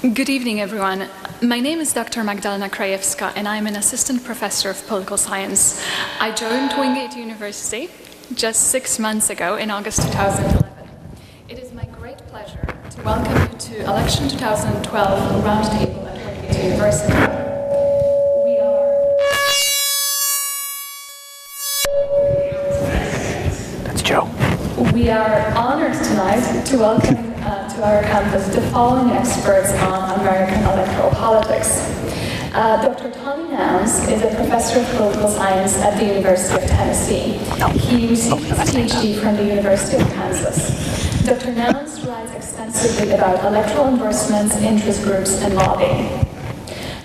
Good evening, everyone. My name is Dr. Magdalena Krajewska, and I'm an assistant professor of political science. I joined Wingate University just 6 months ago in August 2011. It is my great pleasure to welcome you to Election 2012 Roundtable at Wingate University. That's Joe. We are honored tonight to welcome to our campus the following experts on American electoral politics. Dr. Tommy Nouns is a professor of political science at the University of Tennessee. He received his PhD from the University of Kansas. Dr. Nouns writes extensively about electoral endorsements, interest groups, and lobbying.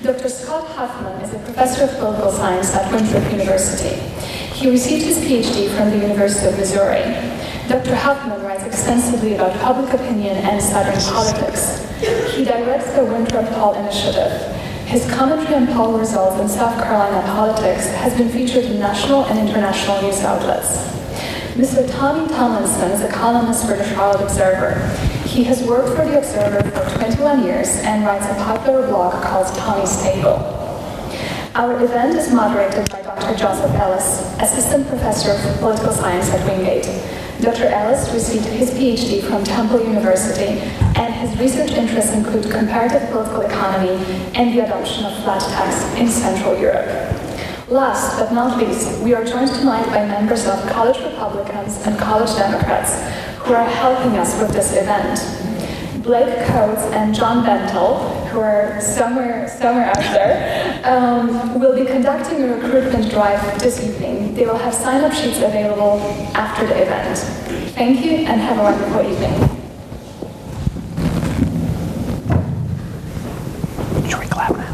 Dr. Scott Huffman is a professor of political science at Winthrop University. He received his PhD from the University of Missouri. Dr. Huffman writes extensively about public opinion and Southern politics. He directs the Winthrop Poll Initiative. His commentary on poll results in South Carolina politics has been featured in national and international news outlets. Mr. Tommy Tomlinson is a columnist for the Charlotte Observer. He has worked for the Observer for 21 years and writes a popular blog called Tommy's Table. Our event is moderated by Dr. Joseph Ellis, Assistant Professor of Political Science at Wingate. Dr. Ellis received his PhD from Temple University, and his research interests include comparative political economy and the adoption of flat tax in Central Europe. Last but not least, we are joined tonight by members of College Republicans and College Democrats who are helping us with this event. Blake Coates and John Bentel, who are somewhere out there, will be conducting a recruitment drive this evening. They will have sign-up sheets available after the event. Thank you and have a wonderful evening. Should we clap now?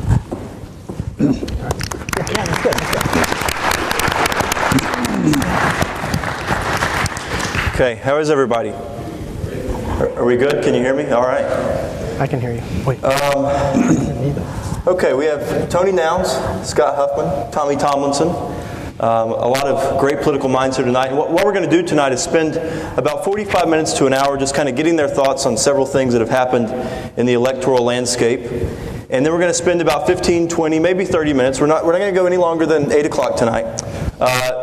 Yeah, that's good. Okay, how is everybody? Are we good? Can you hear me? All right. I can hear you. Wait. Okay, we have Tony Nouns, Scott Huffman, Tommy Tomlinson. A lot of great political minds here tonight. And what we're going to do tonight is spend about 45 minutes to an hour just kind of getting their thoughts on several things that have happened in the electoral landscape. And then we're going to spend about 15, 20, maybe 30 minutes. We're not going to go any longer than 8 o'clock tonight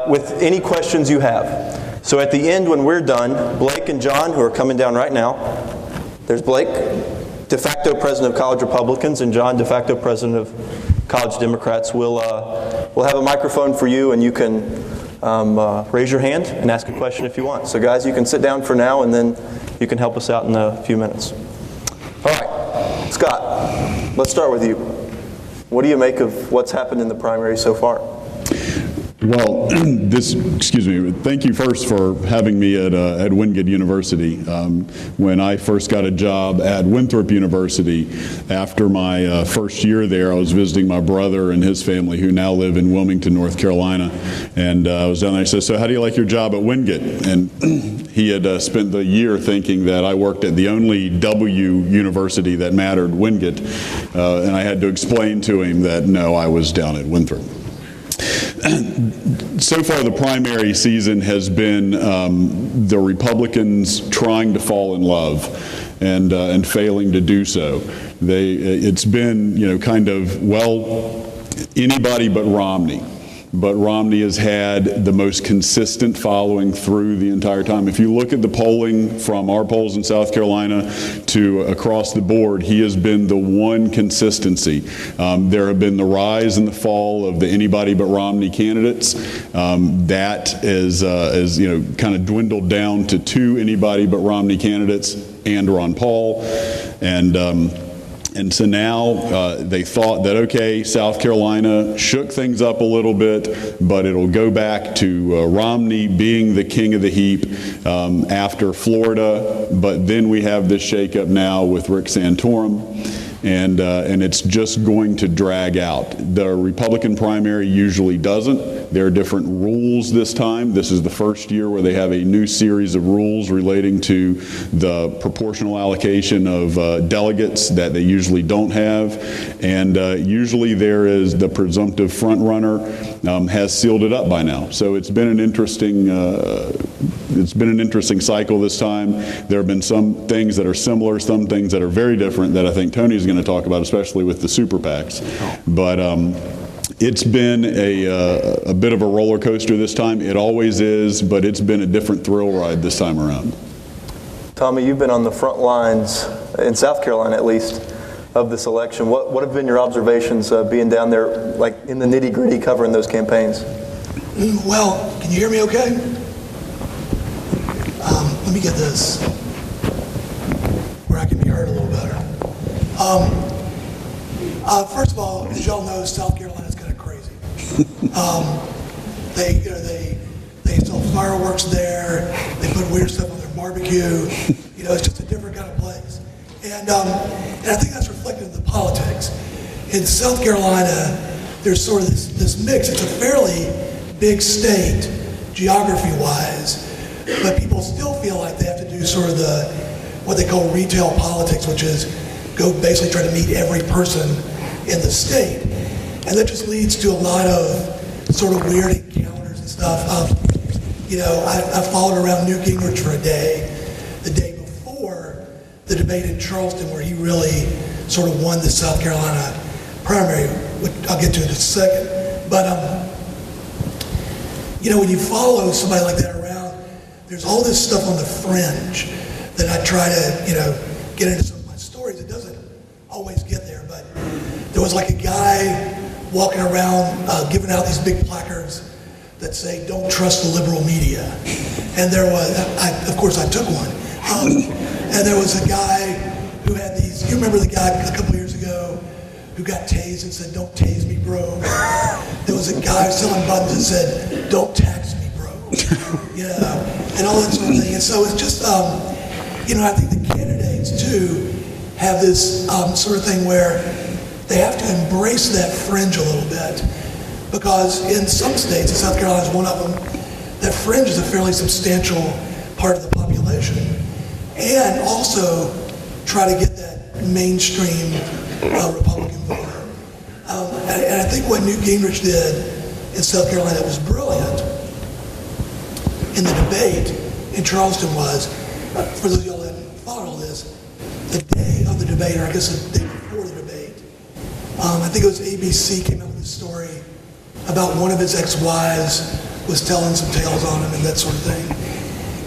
with any questions you have. So at the end, when we're done, Blake and John, who are coming down right now, there's Blake, de facto president of College Republicans, and John, de facto president of College Democrats. We'll have a microphone for you, and you can raise your hand and ask a question if you want. So guys, you can sit down for now, and then you can help us out in a few minutes. All right, Scott, let's start with you. What do you make of what's happened in the primary so far? Well, thank you first for having me at Wingate University. When I first got a job at Winthrop University, after my first year there, I was visiting my brother and his family who now live in Wilmington, North Carolina. And I was down there, I said, so how do you like your job at Wingate? And he had spent the year thinking that I worked at the only W university that mattered, Wingate. And I had to explain to him that, no, I was down at Winthrop. So far, the primary season has been the Republicans trying to fall in love and failing to do so. It's been, kind of, well, anybody but Romney. But Romney has had the most consistent following through the entire time. If you look at the polling from our polls in South Carolina to across the board, he has been the one consistency. There have been the rise and the fall of the anybody but Romney candidates. That is kind of dwindled down to 2 anybody but Romney candidates and Ron Paul. And so now they thought that, okay, South Carolina shook things up a little bit, but it'll go back to Romney being the king of the heap after Florida. But then we have this shakeup now with Rick Santorum, and it's just going to drag out. The Republican primary usually doesn't. There are different rules this time. This is the first year where they have a new series of rules relating to the proportional allocation of delegates that they usually don't have. And usually there is the presumptive front runner has sealed it up by now. So it's been an interesting it's been an interesting cycle this time. There have been some things that are similar, some things that are very different that I think Tony's going to talk about, especially with the super PACs. But it's been a bit of a roller coaster this time. It always is, but it's been a different thrill ride this time around. Tommy, you've been on the front lines, in South Carolina at least, of this election. What have been your observations being down there, like in the nitty-gritty, covering those campaigns? Well, can you hear me okay? Let me get this where I can be heard a little better. First of all, as y'all know, South Carolina's kind of crazy. They sell fireworks there. They put weird stuff on their barbecue. It's just a different kind of place. And I think that's reflected in the politics. In South Carolina, there's sort of this mix. It's a fairly big state, geography-wise, but people still feel like they have to do sort of what they call retail politics, which is go basically try to meet every person in the state. And that just leads to a lot of sort of weird encounters and stuff. I followed around Newt Gingrich for a day, the day before the debate in Charleston, where he really sort of won the South Carolina primary, which I'll get to in just a second. But, when you follow somebody like that around, there's all this stuff on the fringe that I try to, get into some of my stories. It doesn't always get there, but there was like a guy walking around giving out these big placards that say, "Don't trust the liberal media." And there was, of course I took one. And there was a guy who had these, you remember the guy a couple years ago who got tased and said, "Don't tase me, bro." There was a guy selling buttons that said, "Don't tax me, bro." And all that sort of thing. And so it's just, I think the candidates too have this sort of thing where they have to embrace that fringe a little bit, because in some states, and South Carolina is one of them, that fringe is a fairly substantial part of the population, and also try to get that mainstream Republican voter. And I think what Newt Gingrich did in South Carolina was brilliant in the debate in Charleston was, for those of y'all that followed all this, the day of the debate, or I guess the day before the debate, I think it was ABC came out with a story about one of his ex-wives was telling some tales on him and that sort of thing.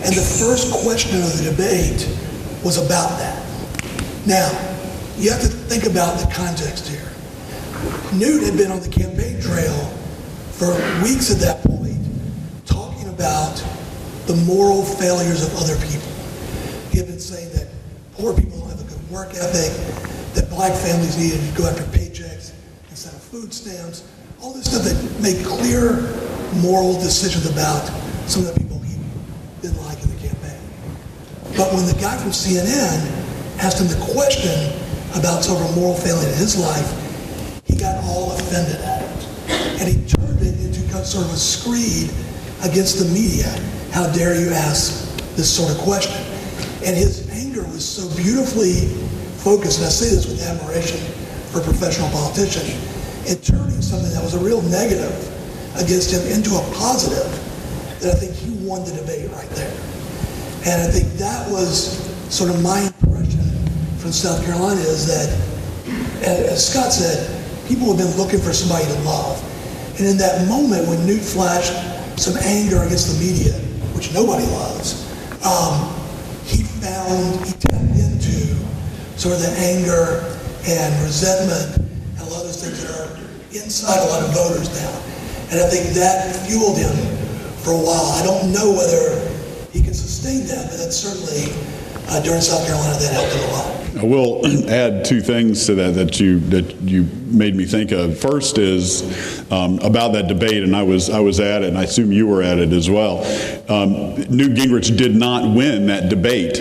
And the first question of the debate was about that. Now, you have to think about the context here. Newt had been on the campaign trail for weeks at that point, talking about the moral failures of other people. He had been saying that poor people don't have a good work ethic, that black families needed to go after paychecks instead of food stamps, all this stuff that made clear moral decisions about some of the people he didn't like in the campaign. But when the guy from CNN asked him the question about sort of a moral failing in his life, he got all offended at it. And he turned it into sort of a screed against the media. How dare you ask this sort of question? And his anger was so beautifully focused, and I say this with admiration for a professional politician, in turning something that was a real negative against him into a positive, that I think he won the debate right there. And I think that was sort of my impression from South Carolina, is that, as Scott said, people have been looking for somebody to love. And in that moment when Newt flashed some anger against the media, which nobody loves, he tapped into sort of the anger and resentment and a lot of those things that are inside a lot of voters now. And I think that fueled him for a while. I don't know whether he can sustain that, but that's certainly during South Carolina that helped him a lot. I will add two things to that you made me think of. First is about that debate, and I was at it, and I assume you were at it as well. Newt Gingrich did not win that debate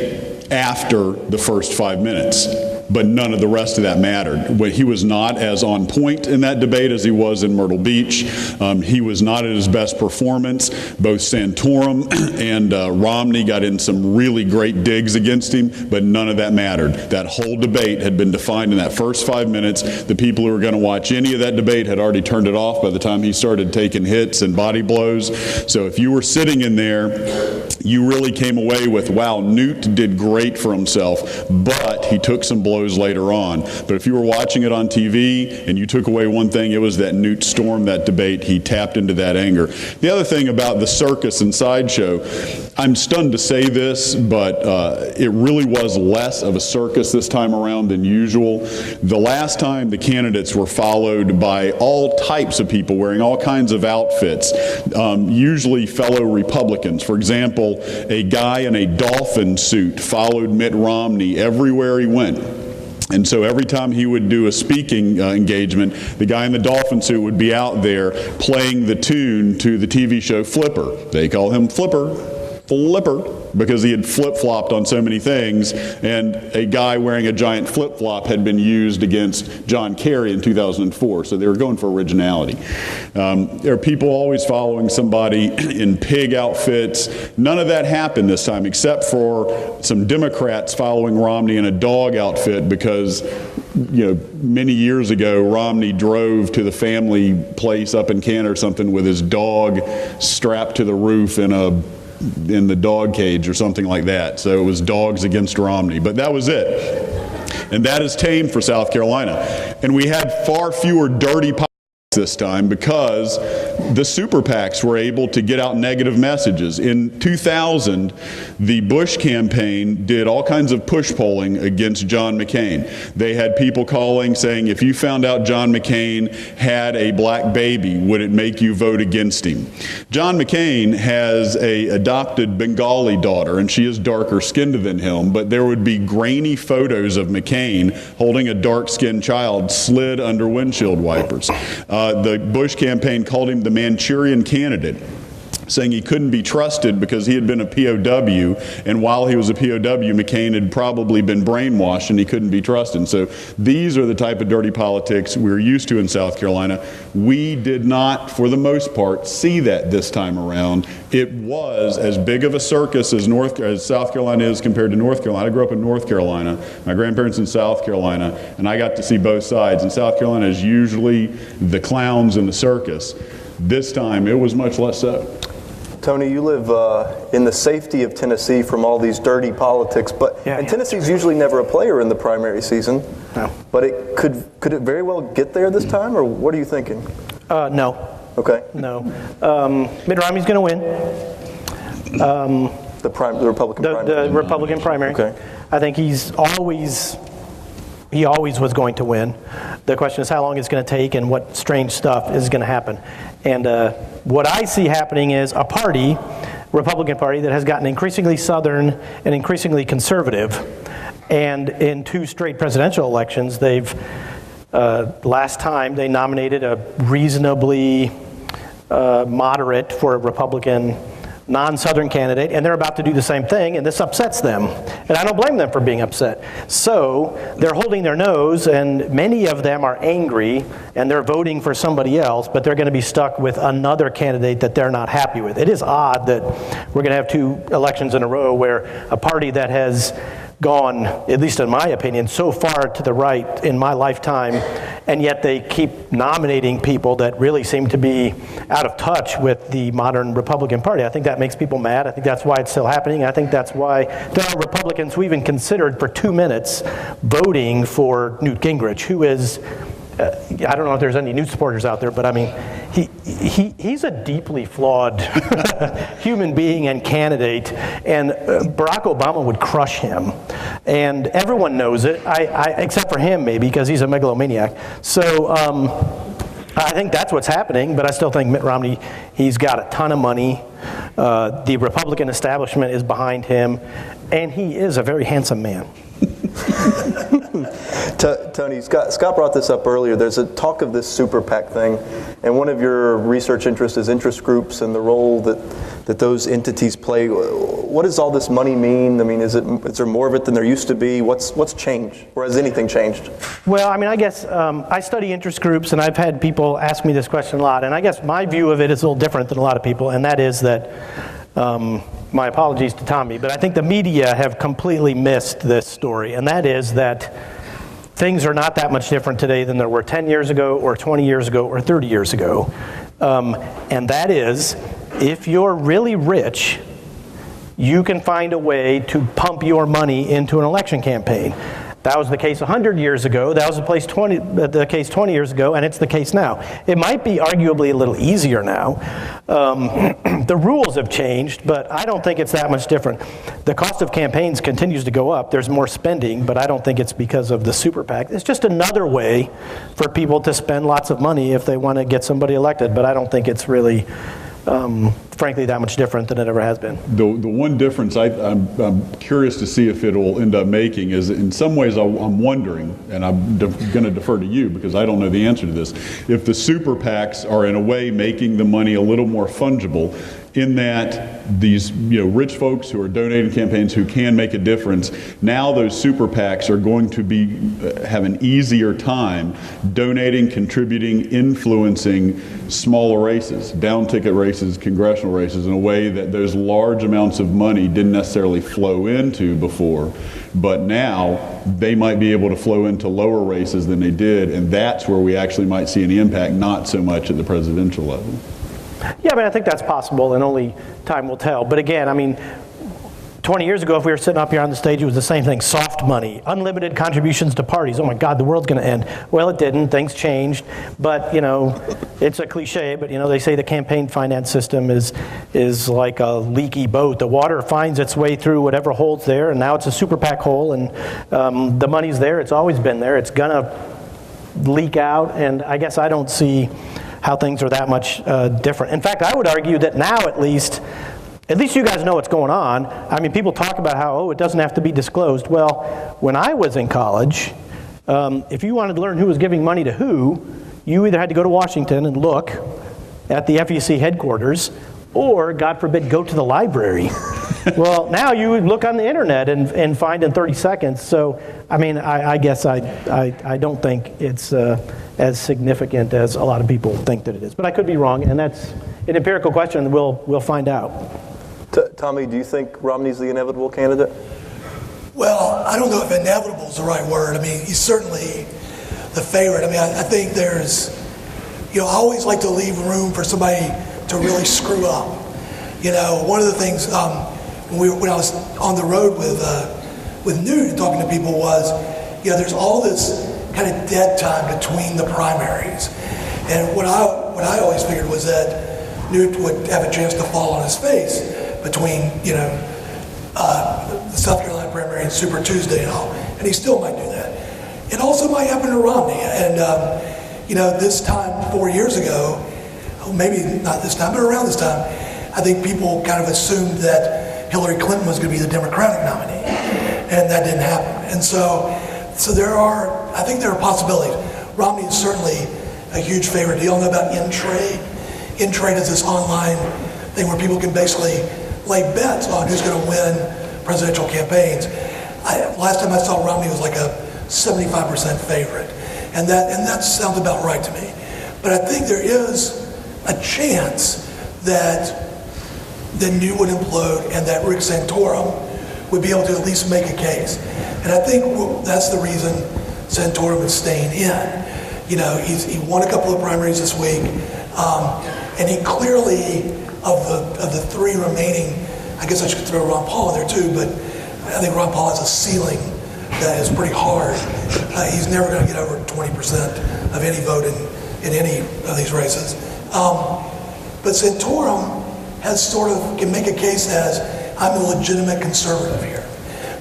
after the first 5 minutes. but none of the rest of that mattered. He was not as on point in that debate as he was in Myrtle Beach. He was not at his best performance. Both Santorum and Romney got in some really great digs against him, but none of that mattered. That whole debate had been defined in that first 5 minutes. The people who were going to watch any of that debate had already turned it off by the time he started taking hits and body blows. So if you were sitting in there, you really came away with, wow, Newt did great for himself, but he took some blows later on. But if you were watching it on TV and you took away one thing, it was that Newt stormed that debate. He tapped into that anger. The other thing about the circus and sideshow, I'm stunned to say this, but it really was less of a circus this time around than usual. The last time the candidates were followed by all types of people wearing all kinds of outfits, usually fellow Republicans. For example, a guy in a dolphin suit followed Mitt Romney everywhere he went. And so every time he would do a speaking engagement, the guy in the dolphin suit would be out there playing the tune to the TV show Flipper. They call him Flipper, because he had flip-flopped on so many things, and a guy wearing a giant flip-flop had been used against John Kerry in 2004, so they were going for originality. There are people always following somebody in pig outfits. None of that happened this time, except for some Democrats following Romney in a dog outfit because, you know, many years ago, Romney drove to the family place up in Canada or something with his dog strapped to the roof in the dog cage or something like that. So it was dogs against Romney, but that was it. And that is tame for South Carolina. And we had far fewer dirty politics this time because the super PACs were able to get out negative messages. In 2000, the Bush campaign did all kinds of push polling against John McCain. They had people calling saying, if you found out John McCain had a black baby, would it make you vote against him? John McCain has an adopted Bengali daughter, and she is darker skinned than him, but there would be grainy photos of McCain holding a dark-skinned child slid under windshield wipers. The Bush campaign called him the Manchurian candidate, saying he couldn't be trusted because he had been a POW, and while he was a POW, McCain had probably been brainwashed and he couldn't be trusted. So these are the type of dirty politics we're used to in South Carolina. We did not, for the most part, see that this time around. It was as big of a circus as South Carolina is compared to North Carolina. I grew up in North Carolina. My grandparents in South Carolina, and I got to see both sides. And South Carolina is usually the clowns in the circus. This time, it was much less so. Tony, you live in the safety of Tennessee from all these dirty politics, and Tennessee's usually never a player in the primary season. No. But could it very well get there this time, or what are you thinking? No. Okay. No. Mitt Romney's going to win. The Republican primary. The Republican primary. Okay. I think he always was going to win. The question is how long it's going to take and what strange stuff is going to happen. And what I see happening is a party, Republican Party, that has gotten increasingly Southern and increasingly conservative. And in 2 straight presidential elections, last time they nominated a reasonably moderate for a Republican non-Southern candidate, and they're about to do the same thing, and this upsets them. And I don't blame them for being upset. So they're holding their nose, and many of them are angry, and they're voting for somebody else, but they're going to be stuck with another candidate that they're not happy with. It is odd that we're going to have 2 elections in a row where a party that has gone, at least in my opinion, so far to the right in my lifetime, and yet they keep nominating people that really seem to be out of touch with the modern Republican Party. I think that makes people mad. I think that's why it's still happening. I think that's why there are Republicans who even considered for 2 minutes voting for Newt Gingrich, who is, I don't know if there's any Newt supporters out there, but I mean, he's a deeply flawed human being and candidate, and Barack Obama would crush him, and everyone knows it, except for him maybe, because he's a megalomaniac. So I think that's what's happening, but I still think Mitt Romney, he's got a ton of money. The Republican establishment is behind him, and he is a very handsome man. Tony, Scott brought this up earlier. There's a talk of this super PAC thing, and one of your research interests is interest groups and the role that those entities play. What does all this money mean? I mean, is there more of it than there used to be? What's changed, or has anything changed? Well, I mean, I guess I study interest groups, and I've had people ask me this question a lot, and I guess my view of it is a little different than a lot of people, and that is that, my apologies to Tommy, but I think the media have completely missed this story, and that is that things are not that much different today than there were 10 years ago, or 20 years ago, or 30 years ago. And that is, if you're really rich, you can find a way to pump your money into an election campaign. That was the case 100 years ago, that was the case 20 years ago, and it's the case now. It might be arguably a little easier now. The rules have changed, but I don't think it's that much different. The cost of campaigns continues to go up. There's more spending, but I don't think it's because of the super PAC. It's just another way for people to spend lots of money if they want to get somebody elected, but I don't think it's really frankly that much different than it ever has been. The one difference I'm curious to see if it'll end up making is, in some ways I'm wondering, and I'm going to defer to you because I don't know the answer to this, if the super PACs are in a way making the money a little more fungible, in that these rich folks who are donating campaigns who can make a difference, now those super PACs are going to have an easier time donating, contributing, influencing smaller races, down ticket races, congressional races, in a way that those large amounts of money didn't necessarily flow into before. But now they might be able to flow into lower races than they did, and that's where we actually might see any impact, not so much at the presidential level. Yeah, I mean, I think that's possible, and only time will tell. But again, I mean, 20 years ago, if we were sitting up here on the stage, it was the same thing: soft money, unlimited contributions to parties. Oh my God, the world's going to end. Well, it didn't. Things changed. But it's a cliche. But they say the campaign finance system is like a leaky boat. The water finds its way through whatever hole's there, and now it's a super PAC hole, and the money's there. It's always been there. It's gonna leak out, and I guess I don't see how things are that much different. In fact, I would argue that now at least you guys know what's going on. I mean, people talk about how, it doesn't have to be disclosed. Well, when I was in college, if you wanted to learn who was giving money to who, you either had to go to Washington and look at the FEC headquarters, or, God forbid, go to the library. Well, now you would look on the internet and find in 30 seconds. So, I mean, I guess I don't think it's as significant as a lot of people think that it is. But I could be wrong, and that's an empirical question. We'll find out. Tommy, do you think Romney's the inevitable candidate? Well, I don't know if inevitable is the right word. I mean, he's certainly the favorite. I mean, I think there's, I always like to leave room for somebody to really screw up. One of the things when I was on the road with Newt and talking to people was, there's all this kind of dead time between the primaries, and what I always figured was that Newt would have a chance to fall on his face between the South Carolina primary and Super Tuesday and all, and he still might do that. It also might happen to Romney, and this time 4 years ago, maybe not this time, but around this time, I think people kind of assumed that Hillary Clinton was going to be the Democratic nominee, and that didn't happen. And so I think there are possibilities. Romney is certainly a huge favorite. Do y'all know about InTrade? InTrade is this online thing where people can basically lay bets on who's going to win presidential campaigns. Last time I saw Romney was like a 75% favorite, and that sounds about right to me. But I think there is a chance that the Newt would implode and that Rick Santorum would be able to at least make a case. And I think that's the reason Santorum is staying in. He won a couple of primaries this week, and he clearly, of the three remaining, I guess I should throw Ron Paul in there too, but I think Ron Paul has a ceiling that is pretty hard. He's never going to get over 20% of any vote in any of these races. But Santorum can make a case as, I'm a legitimate conservative here,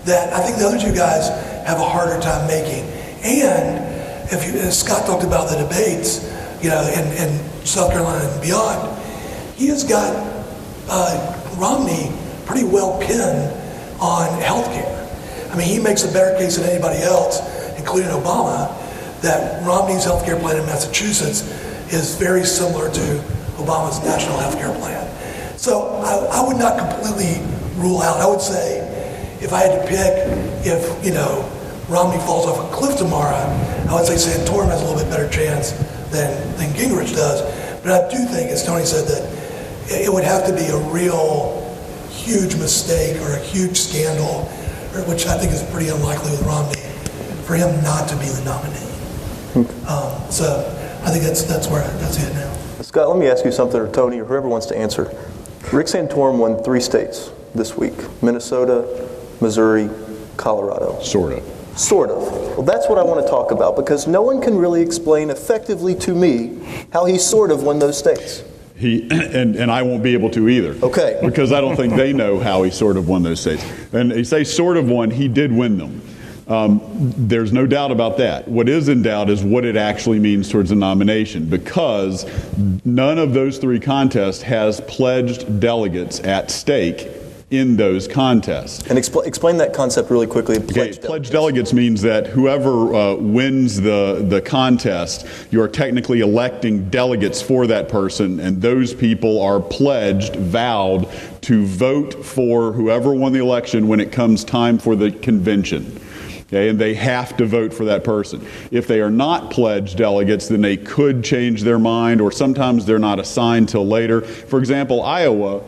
that I think the other two guys have a harder time making. And as Scott talked about the debates, in South Carolina and beyond, he has got Romney pretty well pinned on health care. I I mean, he makes a better case than anybody else, including Obama, that Romney's healthcare plan in Massachusetts is very similar to Obama's national healthcare plan. So I would not completely rule out. I would say, if I had to pick, if Romney falls off a cliff tomorrow, I would say Santorum has a little bit better chance than Gingrich does. But I do think, as Tony said, that it would have to be a real huge mistake or a huge scandal, which I think is pretty unlikely with Romney, for him not to be the nominee. So I think that's it now. Scott, let me ask you something, or Tony, or whoever wants to answer. Rick Santorum won 3 states this week: Minnesota, Missouri, Colorado. Sort of. Well, that's what I want to talk about, because no one can really explain effectively to me how he sort of won those states. And I won't be able to either. Okay. Because I don't think they know how he sort of won those states. And they say sort of won, he did win them. There's no doubt about that. What is in doubt is what it actually means towards the nomination, because none of those 3 contests has pledged delegates at stake in those contests. And explain that concept really quickly. Pledged delegates means that whoever wins the contest, you are technically electing delegates for that person, and those people are pledged, vowed, to vote for whoever won the election when it comes time for the convention. Okay, and they have to vote for that person. If they are not pledged delegates, then they could change their mind, or sometimes they're not assigned till later. For example, Iowa,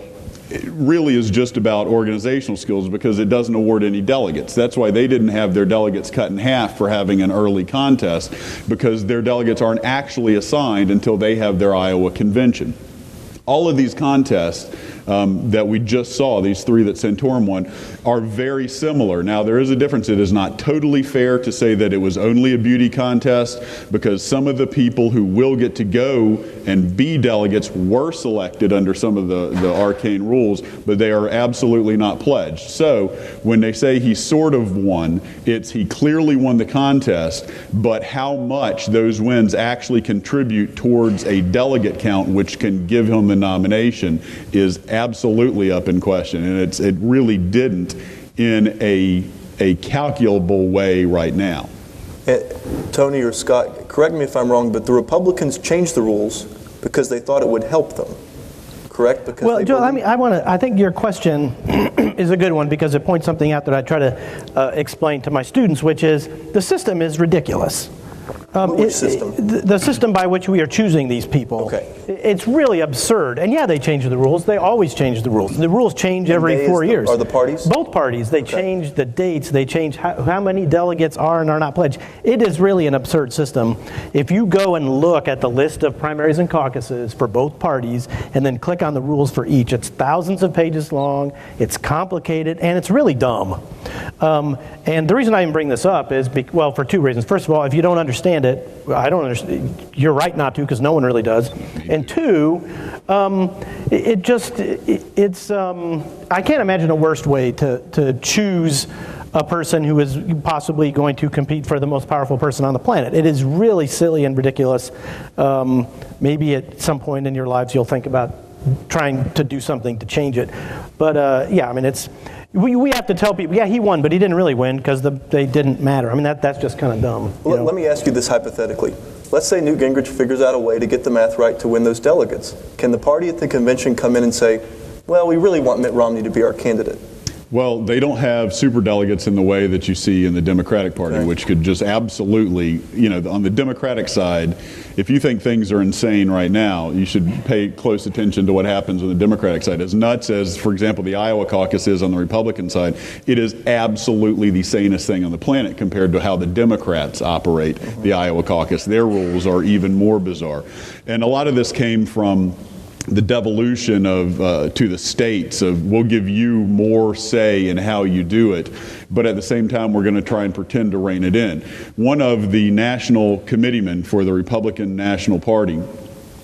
it really is just about organizational skills, because it doesn't award any delegates. That's why they didn't have their delegates cut in half for having an early contest, because their delegates aren't actually assigned until they have their Iowa convention. All of these contests that we just saw, these 3 that Santorum won, are very similar. Now, there is a difference. It is not totally fair to say that it was only a beauty contest, because some of the people who will get to go and be delegates were selected under some of the arcane rules, but they are absolutely not pledged. So when they say he sort of won, it's he clearly won the contest, but how much those wins actually contribute towards a delegate count, which can give him the nomination, is absolutely up in question. And it really didn't in a calculable way right now. Tony or Scott, correct me if I'm wrong, but the Republicans changed the rules because they thought it would help them, correct? Because well, Joel, I think your question is a good one, because it points something out that I try to explain to my students, which is the system is ridiculous. Which system? The system by which we are choosing these people. Okay. It's really absurd. And yeah, they change the rules. They always change the rules. The rules change every 4 years. Are the parties? Both parties. They change the dates. They change how many delegates are and are not pledged. It is really an absurd system. If you go and look at the list of primaries and caucuses for both parties and then click on the rules for each, it's thousands of pages long, it's complicated, and it's really dumb. And the reason I even bring this up is, for 2 reasons. First of all, if you don't understand it, I don't understand. You're right not to, because no one really does. And 2, I can't imagine a worse way to choose a person who is possibly going to compete for the most powerful person on the planet. It is really silly and ridiculous. Maybe at some point in your lives you'll think about trying to do something to change it. But it's. We have to tell people, yeah, he won, but he didn't really win because they didn't matter. I mean, that's just kind of dumb. Well, let me ask you this hypothetically. Let's say Newt Gingrich figures out a way to get the math right to win those delegates. Can the party at the convention come in and say, well, we really want Mitt Romney to be our candidate? Well, they don't have superdelegates in the way that you see in the Democratic Party, okay, which could just absolutely, on the Democratic side, if you think things are insane right now, you should pay close attention to what happens on the Democratic side. As nuts as, for example, the Iowa caucus is on the Republican side, it is absolutely the sanest thing on the planet compared to how the Democrats operate the Iowa caucus. Their rules are even more bizarre. And a lot of this came from the devolution of to the states of, we'll give you more say in how you do it, but at the same time we're going to try and pretend to rein it in. One of the national committeemen for the Republican National Party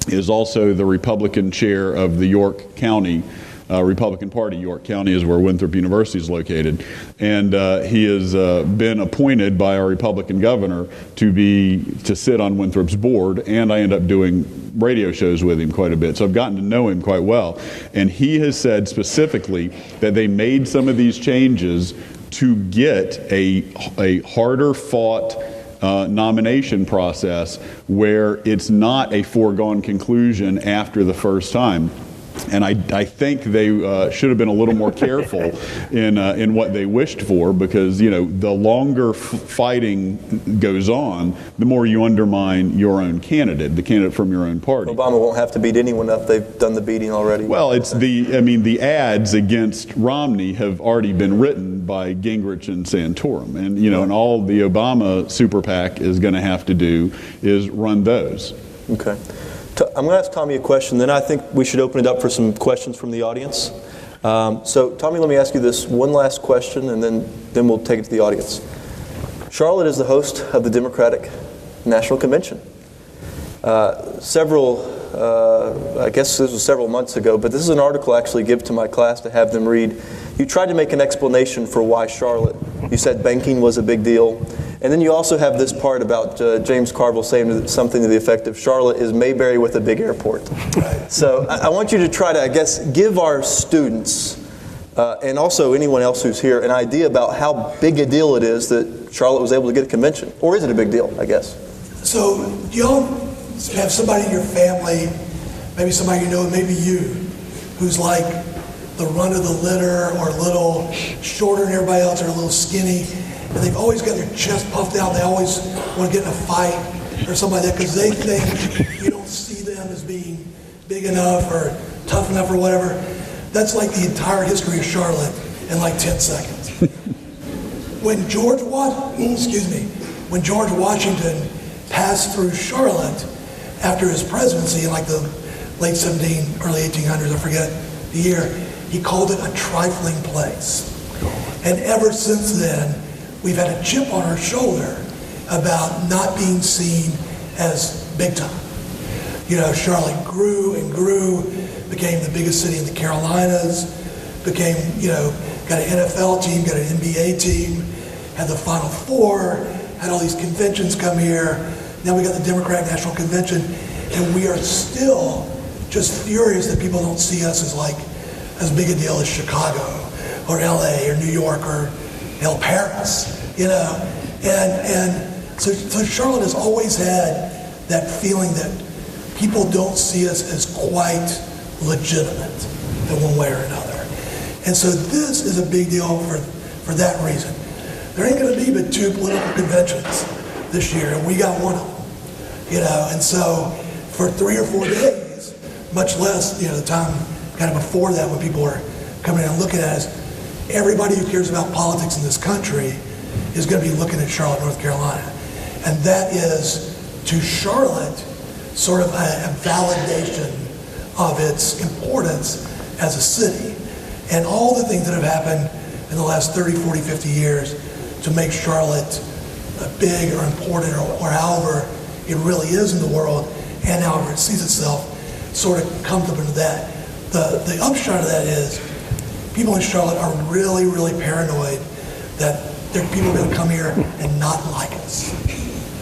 is also the Republican chair of the York County Republican Party. York County is where Winthrop University is located. And he has been appointed by our Republican governor to sit on Winthrop's board, and I end up doing radio shows with him quite a bit. So I've gotten to know him quite well. And he has said specifically that they made some of these changes to get a harder fought nomination process where it's not a foregone conclusion after the first time. And I think they should have been a little more careful in what they wished for, because, you know, the longer fighting goes on, the more you undermine your own candidate, the candidate from your own party. Obama won't have to beat anyone up. They've done the beating already. Well, it's the ads against Romney have already been written by Gingrich and Santorum. And, you know, and all the Obama super PAC is going to have to do is run those. Okay. I'm going to ask Tommy a question, then I think we should open it up for some questions from the audience. So, Tommy, let me ask you this one last question, and then we'll take it to the audience. Charlotte is the host of the Democratic National Convention. I guess this was several months ago, but this is an article I actually give to my class to have them read. You tried to make an explanation for why Charlotte. You said banking was a big deal. And then you also have this part about James Carville saying something to the effect of Charlotte is Mayberry with a big airport. So I want you to try to, I guess, give our students and also anyone else who's here an idea about how big a deal it is that Charlotte was able to get a convention. Or is it a big deal, I guess? So y'all have somebody in your family, maybe somebody you know, maybe you, who's like the run of the litter or a little shorter than everybody else or a little skinny, and they've always got their chest puffed out. They always want to get in a fight or something like that because they think you don't see them as being big enough or tough enough or whatever. That's like the entire history of Charlotte in like 10 seconds. When George Washington passed through Charlotte after his presidency in like the late 1700s, early 1800s, I forget the year, he called it a trifling place. And ever since then, we've had a chip on our shoulder about not being seen as big time. You know, Charlotte grew and grew, became the biggest city in the Carolinas, became, you know, got an NFL team, got an NBA team, had the Final Four, had all these conventions come here. Now we got the Democratic National Convention, and we are still just furious that people don't see us as like as big a deal as Chicago or LA or New York or Paris, you know. And so Charlotte has always had that feeling that people don't see us as quite legitimate in one way or another. And so this is a big deal for that reason. There ain't going to be but 2 political conventions this year, and we got one of them, you know. And so for 3 or 4 days, much less, you know, the time kind of before that when people are coming in and looking at us, everybody who cares about politics in this country is going to be looking at Charlotte, North Carolina. And that is, to Charlotte, sort of a validation of its importance as a city. And all the things that have happened in the last 30, 40, 50 years to make Charlotte big or important or however it really is in the world and however it sees itself sort of comes up into that. The upshot of that is people in Charlotte are really, really paranoid that there are people going to come here and not like us,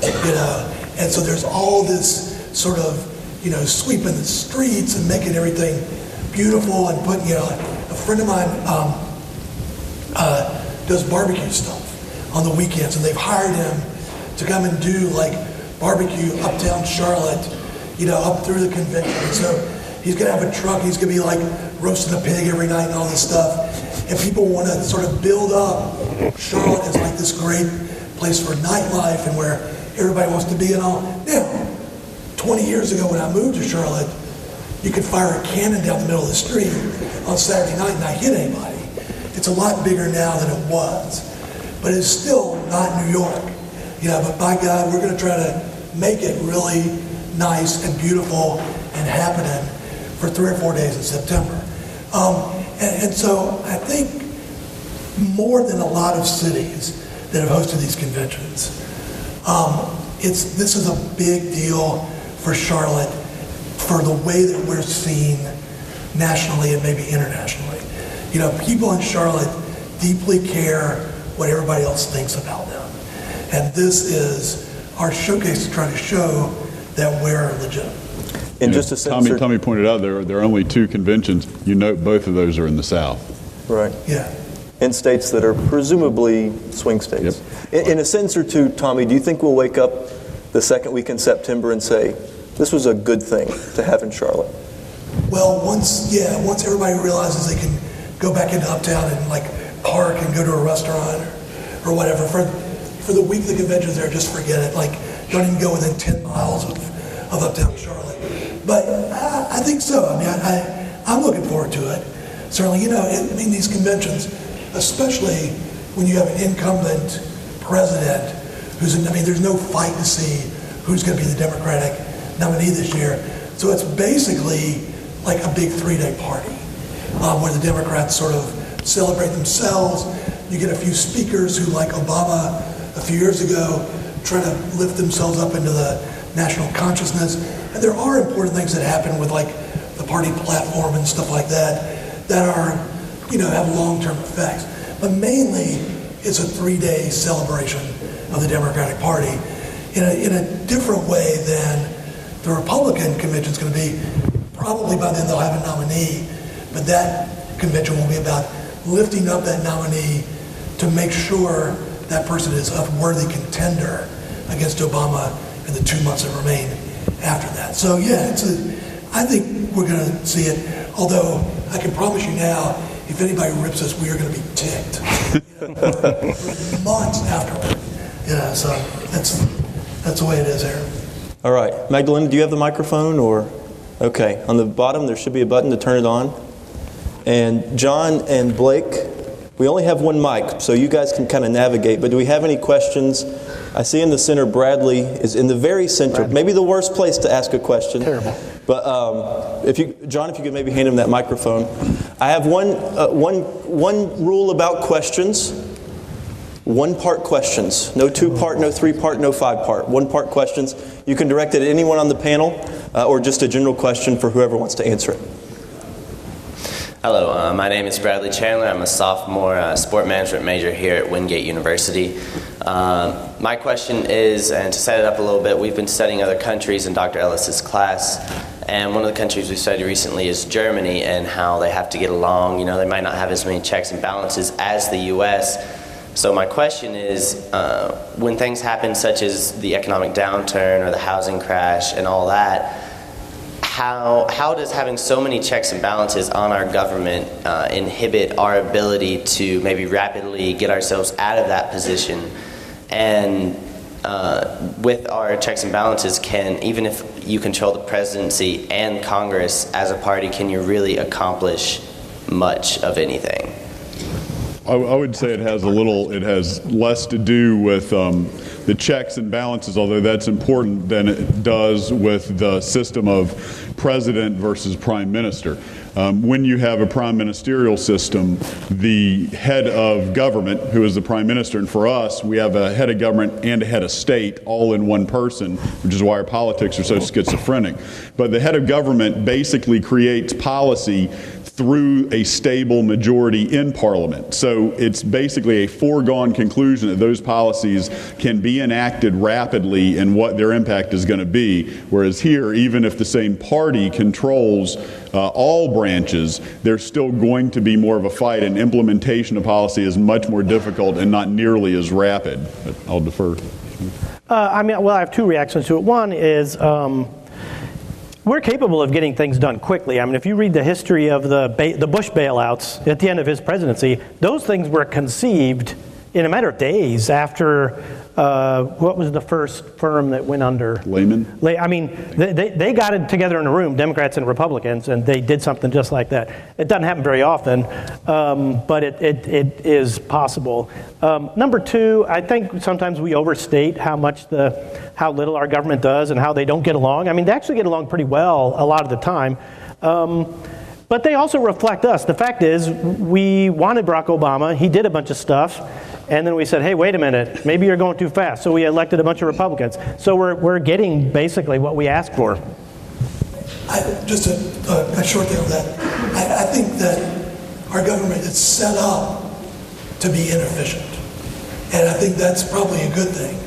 you know. And so there's all this sort of, you know, sweeping the streets and making everything beautiful and putting, you know, a friend of mine does barbecue stuff on the weekends, and they've hired him to come and do like barbecue uptown Charlotte, you know, up through the convention. So he's going to have a truck, he's going to be like roasting a pig every night and all this stuff. And people want to sort of build up Charlotte as like this great place for nightlife and where everybody wants to be and all. Now, 20 years ago when I moved to Charlotte, you could fire a cannon down the middle of the street on Saturday night and not hit anybody. It's a lot bigger now than it was. But it's still not New York. You know, but by God, we're going to try to make it really nice and beautiful and happening for 3 or 4 days in September. And so I think more than a lot of cities that have hosted these conventions, this is a big deal for Charlotte for the way that we're seen nationally and maybe internationally. You know, people in Charlotte deeply care what everybody else thinks about them. And this is our showcase to try to show that we're legitimate. And just to Tommy pointed out there are only 2 conventions. You note both of those are in the South. Right. Yeah. in states that are presumably swing states. In a sense or two, Tommy, do you think we'll wake up the second week in September and say, this was a good thing to have in Charlotte? Well, once everybody realizes they can go back into Uptown and like park and go to a restaurant or whatever, for the week the convention's there, just forget it. Like, don't even go within 10 miles of Uptown Charlotte. But I think so. I mean, I'm looking forward to it. Certainly, these conventions, especially when you have an incumbent president there's no fight to see who's going to be the Democratic nominee this year. So it's basically like a big 3-day party where the Democrats sort of celebrate themselves. You get a few speakers who, like Obama a few years ago, try to lift themselves up into the national consciousness. And there are important things that happen with like the party platform and stuff like that are, have long-term effects. But mainly, it's a 3-day celebration of the Democratic Party in a different way than the Republican convention is going to be. Probably by then they'll have a nominee, but that convention will be about lifting up that nominee to make sure that person is a worthy contender against Obama in the 2 months that remain after that. So yeah, I think we're going to see it, although I can promise you now, if anybody rips us, we are going to be ticked for months afterward. So that's the way it is, Aaron. All right. Magdalena, do you have the microphone? Or okay, on the bottom there should be a button to turn it on. And John and Blake, we only have one mic, so you guys can kind of navigate. But do we have any questions? I see in the center Bradley is in the very center, maybe the worst place to ask a question. Terrible. But John, if you could maybe hand him that microphone. I have one rule about questions. 1-part questions. No 2-part, no 3-part, no 5-part. 1-part questions. You can direct it at anyone on the panel or just a general question for whoever wants to answer it. Hello, my name is Bradley Chandler. I'm a sophomore sport management major here at Wingate University. My question is, and to set it up a little bit, we've been studying other countries in Dr. Ellis's class, and one of the countries we studied recently is Germany and how they have to get along. They might not have as many checks and balances as the U.S., so my question is, when things happen such as the economic downturn or the housing crash and all that, how does having so many checks and balances on our government inhibit our ability to maybe rapidly get ourselves out of that position? And with our checks and balances, even if you control the presidency and Congress as a party, can you really accomplish much of anything? I would say it has less to do with the checks and balances, although that's important, than it does with the system of president versus prime minister. When you have a prime ministerial system, the head of government, who is the prime minister, and for us, we have a head of government and a head of state all in one person, which is why our politics are so schizophrenic. But the head of government basically creates policy through a stable majority in Parliament. So it's basically a foregone conclusion that those policies can be enacted rapidly and what their impact is going to be. Whereas here, even if the same party controls all branches, there's still going to be more of a fight, and implementation of policy is much more difficult and not nearly as rapid. But I'll defer. I have 2 reactions to it. One is, we're capable of getting things done quickly. If you read the history of the Bush bailouts at the end of his presidency, those things were conceived in a matter of days after, what was the first firm that went under? Lehman? They got it together in a room, Democrats and Republicans, and they did something just like that. It doesn't happen very often, but it is possible. Number 2, I think sometimes we overstate how little our government does and how they don't get along. They actually get along pretty well a lot of the time. But they also reflect us. The fact is, we wanted Barack Obama. He did a bunch of stuff. And then we said, hey, wait a minute, maybe you're going too fast. So we elected a bunch of Republicans. So we're getting basically what we asked for. Just a short thing on that. I think that our government is set up to be inefficient. And I think that's probably a good thing,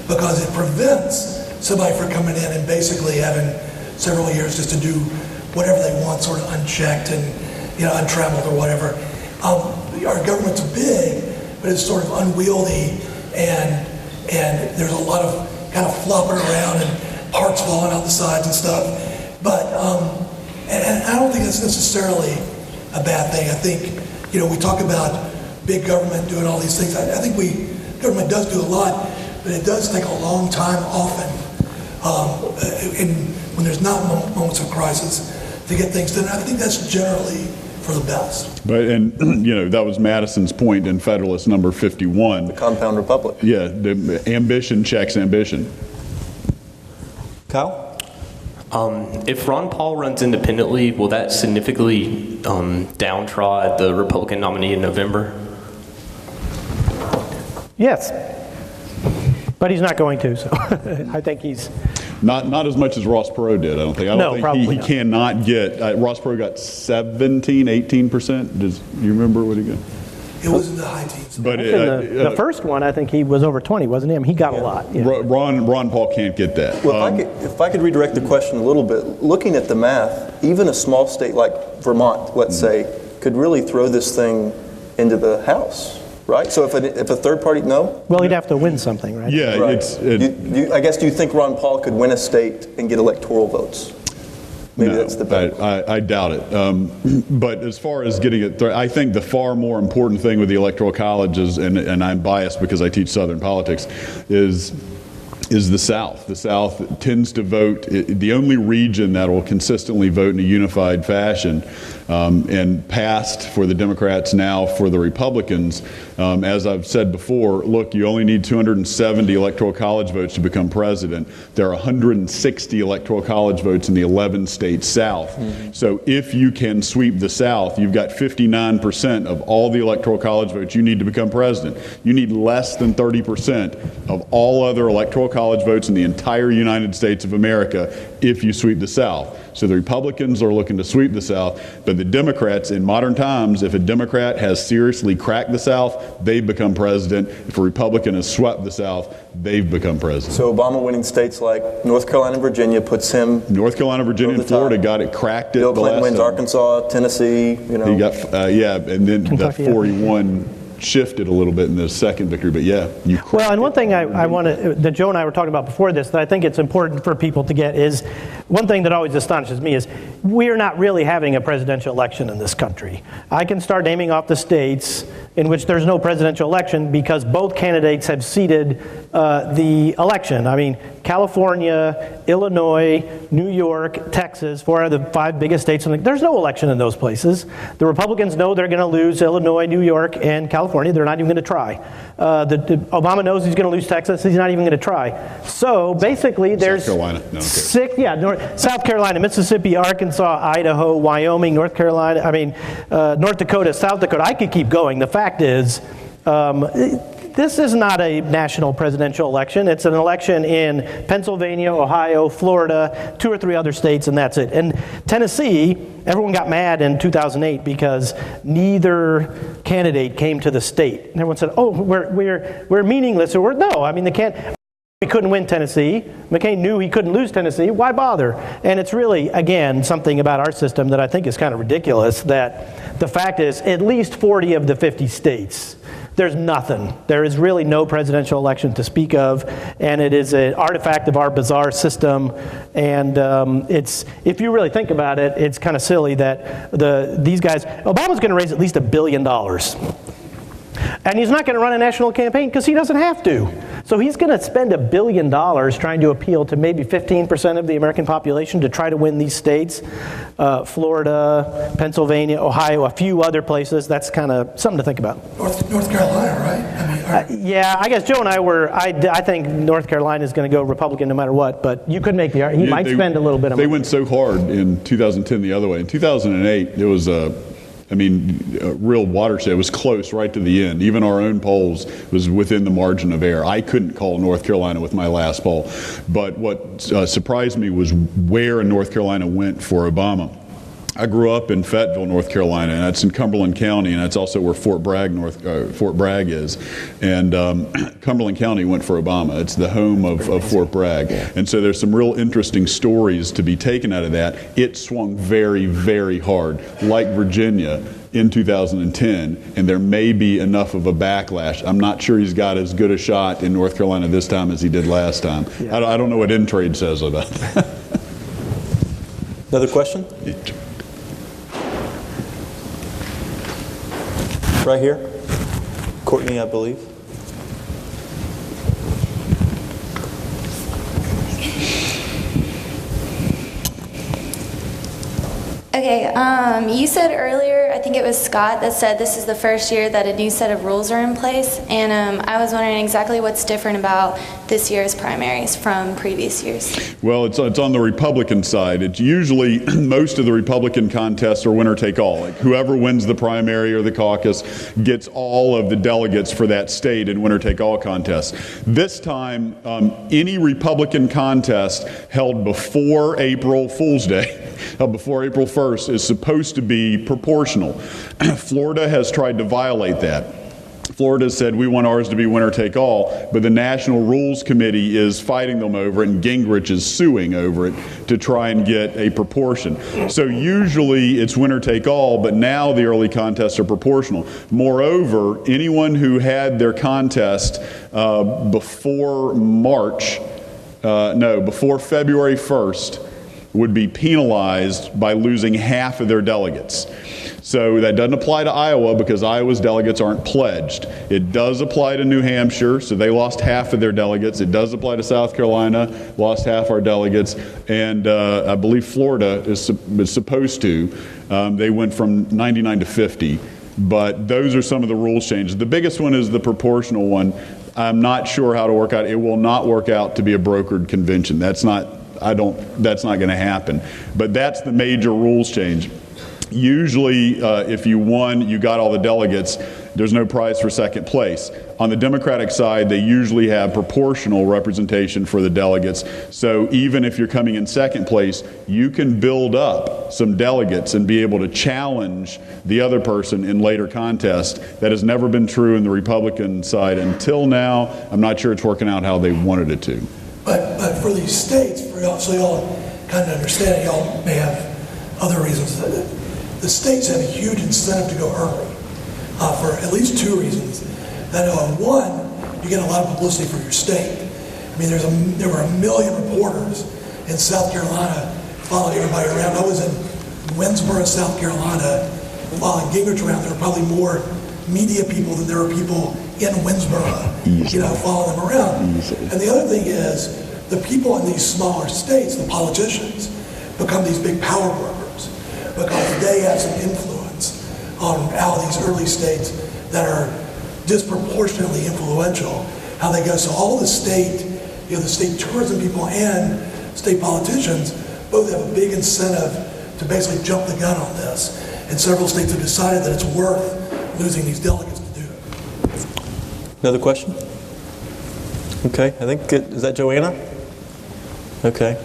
because it prevents somebody from coming in and basically having several years just to do whatever they want, sort of unchecked and untrammeled or whatever. our government's big, but it's sort of unwieldy, and there's a lot of kind of flopping around and parts falling out the sides and stuff. But and I don't think that's necessarily a bad thing. I think, we talk about big government doing all these things. I think government does do a lot, but it does take a long time often, and when there's not moments of crisis, to get things done. I think that's generally for the best. But that was Madison's point in Federalist Number 51. The compound republic. Yeah, the ambition checks ambition. Kyle? If Ron Paul runs independently, will that significantly downtrod the Republican nominee in November? Yes, but he's not going to, so I think he's... Not as much as Ross Perot did, I don't think. I don't think he cannot get... Ross Perot got 18%. Does you remember what he got? It was in the high teens. But the first one, I think he was over 20, wasn't he? I mean, he got a lot. Yeah. Ron Paul can't get that. Well, if I could redirect the question a little bit, looking at the math, even a small state like Vermont, let's say, could really throw this thing into the House, right? So if a third party, no? Well, he'd have to win something, right? Yeah. Right. I guess, do you think Ron Paul could win a state and get electoral votes? Maybe no, that's the bet. I doubt it. But as far as getting it, I think the far more important thing with the Electoral College is, and I'm biased because I teach Southern politics, is the South. The South tends to vote, the only region that will consistently vote in a unified fashion, and passed for the Democrats, now for the Republicans. As I've said before, look, you only need 270 Electoral College votes to become president. There are 160 Electoral College votes in the 11 states South. Mm-hmm. So if you can sweep the South, you've got 59% of all the Electoral College votes you need to become president. You need less than 30% of all other Electoral College votes in the entire United States of America if you sweep the South. So the Republicans are looking to sweep the South, but the Democrats, in modern times, if a Democrat has seriously cracked the South, they've become president. If a Republican has swept the South, they've become president. So Obama winning states like North Carolina and Virginia puts him... North Carolina, Virginia, and Florida got it, cracked it. Bill Clinton wins Arkansas, Tennessee, He got, and then Kentucky, that 41 shifted a little bit in the second victory, but yeah, you cracked Well, and one thing I want to, that Joe and I were talking about before this, that I think it's important for people to get is, one thing that always astonishes me is, we're not really having a presidential election in this country. I can start naming off the states in which there's no presidential election because both candidates have ceded the election. I mean, California, Illinois, New York, Texas, 4 of the 5 biggest states. There's no election in those places. The Republicans know they're going to lose Illinois, New York, and California. They're not even going to try. Obama knows he's going to lose Texas. He's not even going to try. So basically, there's South Carolina. No, okay. South Carolina, Mississippi, Arkansas, Idaho, Wyoming, North Carolina. I mean, North Dakota, South Dakota. I could keep going. The fact is, this is not a national presidential election. It's an election in Pennsylvania, Ohio, Florida, 2 or 3 other states, and that's it. And Tennessee, everyone got mad in 2008 because neither candidate came to the state. And everyone said, "Oh, we're meaningless." Or no, I mean, he couldn't win Tennessee. McCain knew he couldn't lose Tennessee. Why bother? And it's really, again, something about our system that I think is kind of ridiculous, that the fact is, at least 40 of the 50 states, there's nothing. There is really no presidential election to speak of, and it is an artifact of our bizarre system. And it's, if you really think about it, it's kind of silly that these guys, Obama's going to raise at least $1 billion. And he's not going to run a national campaign because he doesn't have to. So he's going to spend $1 billion trying to appeal to maybe 15% of the American population to try to win these states. Florida, Pennsylvania, Ohio, a few other places. That's kind of something to think about. North Carolina, right? Yeah, I guess Joe and I were, I think North Carolina is going to go Republican no matter what, but you could make the argument. He might spend a little bit of money. They went so hard in 2010 the other way. In 2008, it was a real watershed. It was close right to the end. Even our own polls was within the margin of error. I couldn't call North Carolina with my last poll. But what surprised me was where North Carolina went for Obama. I grew up in Fayetteville, North Carolina, and that's in Cumberland County, and that's also where Fort Bragg is. And Cumberland County went for Obama. It's the home of Fort Bragg. And so there's some real interesting stories to be taken out of that. It swung very, very hard, like Virginia in 2010, and there may be enough of a backlash. I'm not sure he's got as good a shot in North Carolina this time as he did last time. Yeah. I don't know what Intrade says about that. Another question? Right here. Courtney, I believe. Okay, you said earlier, I think it was Scott that said this is the first year that a new set of rules are in place, and I was wondering exactly what's different about this year's primaries from previous years. Well, it's on the Republican side. It's usually most of the Republican contests are winner take all. Like whoever wins the primary or the caucus gets all of the delegates for that state in winner take all contests. This time, any Republican contest held before April Fool's Day, before April 1st, is supposed to be proportional. Florida has tried to violate that. Florida said we want ours to be winner take all, but the National Rules Committee is fighting them over it, and Gingrich is suing over it to try and get a proportion. So usually it's winner take all, but now the early contests are proportional. Moreover, anyone who had their contest before February 1st would be penalized by losing half of their delegates. So that doesn't apply to Iowa because Iowa's delegates aren't pledged. It does apply to New Hampshire, so they lost half of their delegates. It does apply to South Carolina, lost half our delegates. And I believe Florida is supposed to. They went from 99 to 50. But those are some of the rules changes. The biggest one is the proportional one. I'm not sure how to work out. It will not work out to be a brokered convention. That's not going to happen. But that's the major rules change. Usually, if you won, you got all the delegates, there's no prize for second place. On the Democratic side, they usually have proportional representation for the delegates. So even if you're coming in second place, you can build up some delegates and be able to challenge the other person in later contests. That has never been true in the Republican side until now. I'm not sure it's working out how they wanted it to. But for these states, so y'all kind of understand, y'all may have other reasons. The states have a huge incentive to go early for at least two reasons. That one, you get a lot of publicity for your state. I mean, there were 1 million reporters in South Carolina following everybody around. I was in Winsboro, South Carolina, following Gingrich around. There were probably more media people than there were people in Winsboro, following them around. And the other thing is, the people in these smaller states, the politicians, become these big power brokers because they have some influence on how these early states that are disproportionately influential, how they go. So all the state, the state tourism people and state politicians both have a big incentive to basically jump the gun on this. And several states have decided that it's worth losing these delegates to do it. Another question? Okay, I think, is that Joanna? Okay.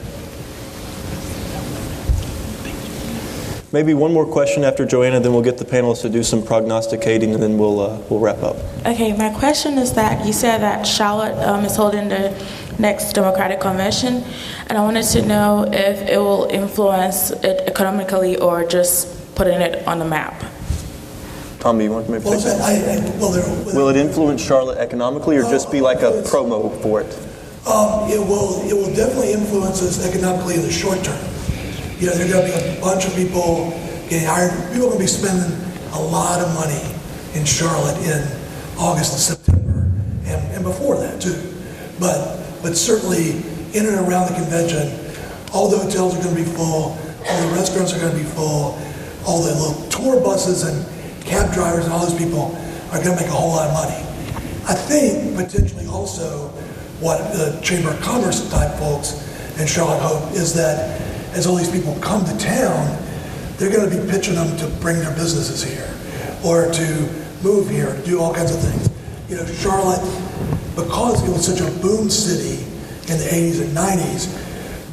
Maybe one more question after Joanna, then we'll get the panelists to do some prognosticating, and then we'll wrap up. Okay, my question is that you said that Charlotte is holding the next Democratic Convention, and I wanted to know if it will influence it economically or just putting it on the map. Tommy, you want to maybe take that? Will it influence Charlotte economically, or just be like a promo for it? It will definitely influence us economically in the short term. There are going to be a bunch of people getting hired. People are going to be spending a lot of money in Charlotte in August and September, and before that too. But certainly in and around the convention, all the hotels are going to be full, all the restaurants are going to be full, all the little tour buses and cab drivers and all those people are going to make a whole lot of money. I think potentially also what the Chamber of Commerce type folks in Charlotte hope is that as all these people come to town, they're going to be pitching them to bring their businesses here or to move here, to do all kinds of things. Charlotte, because it was such a boom city in the 80s and 90s,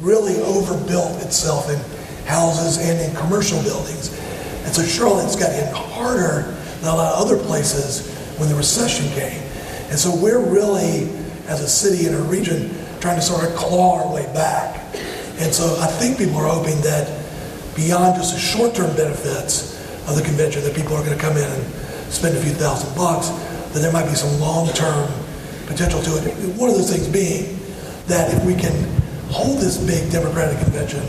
really overbuilt itself and houses and in commercial buildings. And so Charlotte's got hit harder than a lot of other places when the recession came. And so we're really, as a city and a region, trying to sort of claw our way back. And so I think people are hoping that beyond just the short-term benefits of the convention, that people are going to come in and spend a few $1,000s, that there might be some long-term potential to it. One of those things being that if we can hold this big Democratic convention,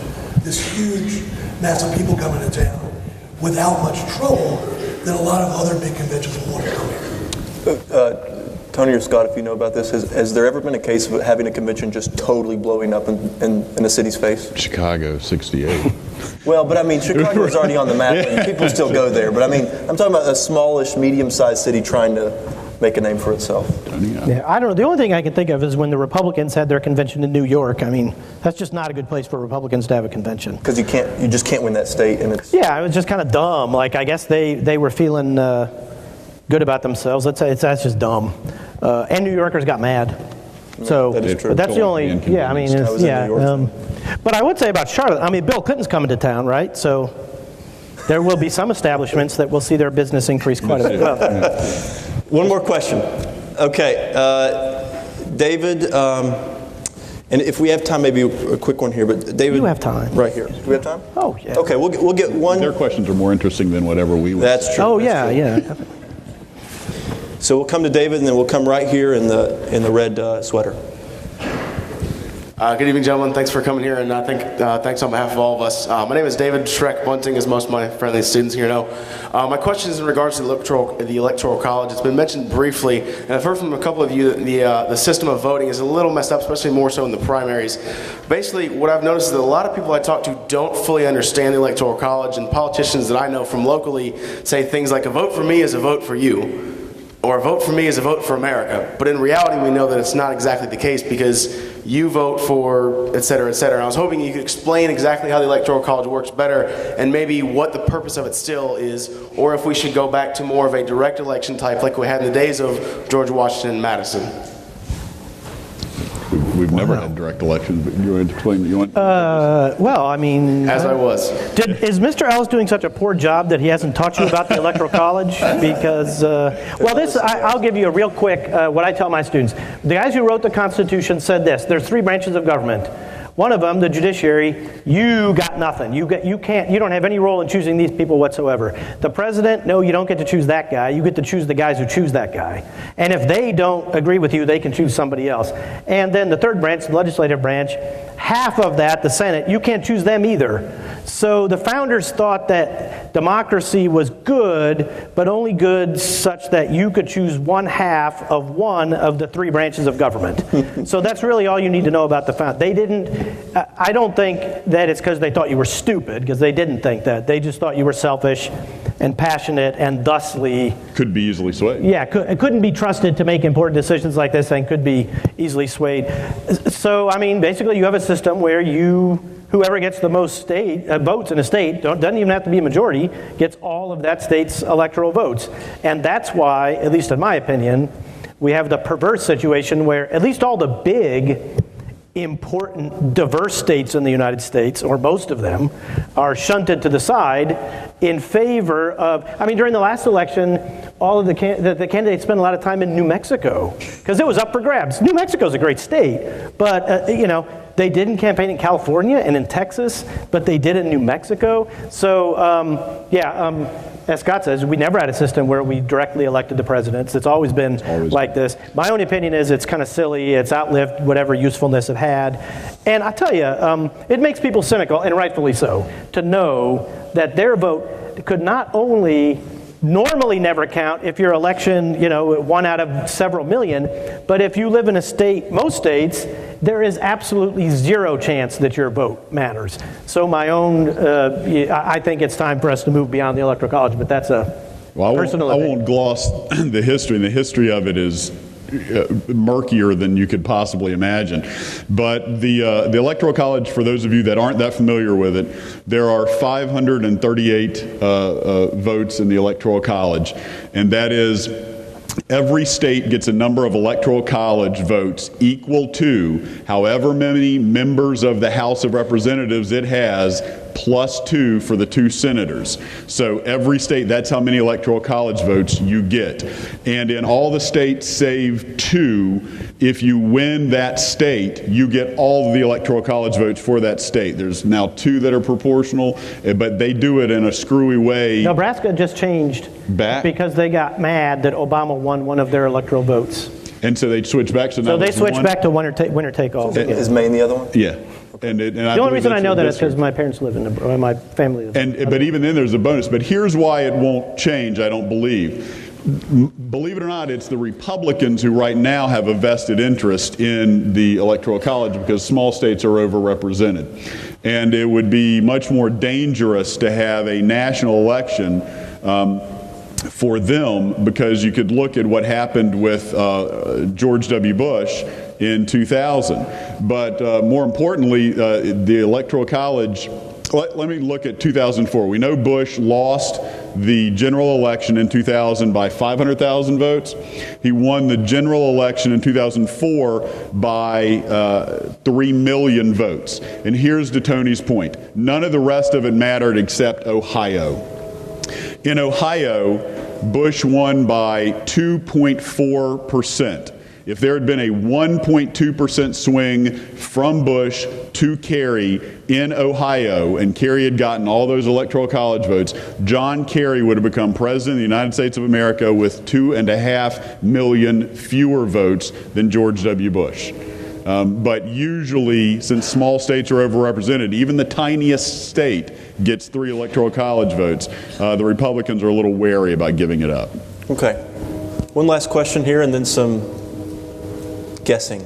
this huge mass of people coming to town without much trouble, then a lot of other big conventions will want to come here. Tony or Scott, if you know about this, has there ever been a case of having a convention just totally blowing up in a city's face? Chicago, 68. Well, but I mean, Chicago's already on the map, and people still go there. But I mean, I'm talking about a smallish, medium-sized city trying to make a name for itself. Yeah, I don't know. The only thing I can think of is when the Republicans had their convention in New York. I mean, that's just not a good place for Republicans to have a convention. Because you just can't win that state, and it's. Yeah, it was just kind of dumb. Like, I guess they were feeling good about themselves. Let's say that's just dumb. And New Yorkers got mad. So that is true. But that's the only. Yeah, I mean, it's, yeah. But I would say about Charlotte. I mean, Bill Clinton's coming to town, right? So there will be some establishments that will see their business increase quite a bit. One more question. Okay, David, and if we have time, maybe a quick one here, but David. You have time. Right here. Do we have time? Oh, yeah. Okay, we'll get one. Their questions are more interesting than whatever we would. That's true. Oh, that's yeah, true. yeah. So we'll come to David, and then we'll come right here in the red sweater. Good evening, gentlemen. Thanks for coming here, and thanks on behalf of all of us. My name is David Shrek Bunting, as most of my friendly students here know. My question is in regards to the electoral college. It's been mentioned briefly, and I've heard from a couple of you that the system of voting is a little messed up, especially more so in the primaries. Basically, what I've noticed is that a lot of people I talk to don't fully understand the electoral college, and politicians that I know from locally say things like, a vote for me is a vote for you, or a vote for me is a vote for America. But in reality, we know that it's not exactly the case, because you vote for, et cetera, et cetera. And I was hoping you could explain exactly how the Electoral College works better, and maybe what the purpose of it still is, or if we should go back to more of a direct election type like we had in the days of George Washington and Madison. We've never had direct elections, but you want to explain that you want? Well, I mean... As I was. Is Mr. Ellis doing such a poor job that he hasn't taught you about the Electoral College? Because, I'll give you a real quick, what I tell my students. The guys who wrote the Constitution said this: there's 3 branches of government. One of them, the judiciary, you got nothing. You don't have any role in choosing these people whatsoever. The president, no, you don't get to choose that guy. You get to choose the guys who choose that guy. And if they don't agree with you, they can choose somebody else. And then the third branch, the legislative branch, half of that, the Senate, you can't choose them either. So the founders thought that democracy was good, but only good such that you could choose one half of one of the 3 branches of government. So that's really all you need to know about the founders. They didn't. I don't think that it's because they thought you were stupid, because they didn't think that. They just thought you were selfish and passionate and thusly... Could be easily swayed. Yeah, couldn't be trusted to make important decisions like this and could be easily swayed. So, I mean, basically you have a system where whoever gets the most votes in a state, doesn't even have to be a majority, gets all of that state's electoral votes. And that's why, at least in my opinion, we have the perverse situation where at least all the big, important, diverse states in the United States, or most of them, are shunted to the side in favor of, I mean, during the last election, all of the candidates spent a lot of time in New Mexico, because it was up for grabs. New Mexico's a great state, but, they didn't campaign in California and in Texas, but they did in New Mexico. So, as Scott says, we never had a system where we directly elected the presidents. It's always been like this. My own opinion is it's kind of silly. It's outlived whatever usefulness it had. And I tell you, it makes people cynical, and rightfully so, to know that their vote could not only normally never count if your election, 1 out of several million, but if you live in a state, most states, there is absolutely 0 chance that your vote matters. So my own, I think it's time for us to move beyond the Electoral College, but that's a personal opinion. I won't gloss the history, and the history of it is murkier than you could possibly imagine. But the Electoral College, for those of you that aren't that familiar with it, there are 538 votes in the Electoral College, and that is every state gets a number of Electoral College votes equal to however many members of the House of Representatives it has plus 2 for the 2 senators. So every state, that's how many electoral college votes you get. And in all the states save 2, if you win that state, you get all of the electoral college votes for that state. There's now 2 that are proportional, but they do it in a screwy way. Nebraska just changed Back? because they got mad that Obama won one of their electoral votes. And so they switched back. So they switched back to winner take all. Is Maine the other one? Yeah. And the only reason I know that is because my parents live in my family lives in but even then there's a bonus. But here's why it won't change, I don't believe. Believe it or not, it's the Republicans who right now have a vested interest in the Electoral College because small states are overrepresented. And it would be much more dangerous to have a national election for them, because you could look at what happened with George W. Bush in 2000. But more importantly, the Electoral College, let me look at 2004. We know Bush lost the general election in 2000 by 500,000 votes. He won the general election in 2004 by 3 million votes. And here's to Tony's point. None of the rest of it mattered except Ohio. In Ohio, Bush won by 2.4%. If there had been a 1.2% swing from Bush to Kerry in Ohio, and Kerry had gotten all those electoral college votes, John Kerry would have become president of the United States of America with 2.5 million fewer votes than George W. Bush. But usually, since small states are overrepresented, even the tiniest state gets 3 electoral college votes. The Republicans are a little wary about giving it up. Okay. One last question here, and then some guessing.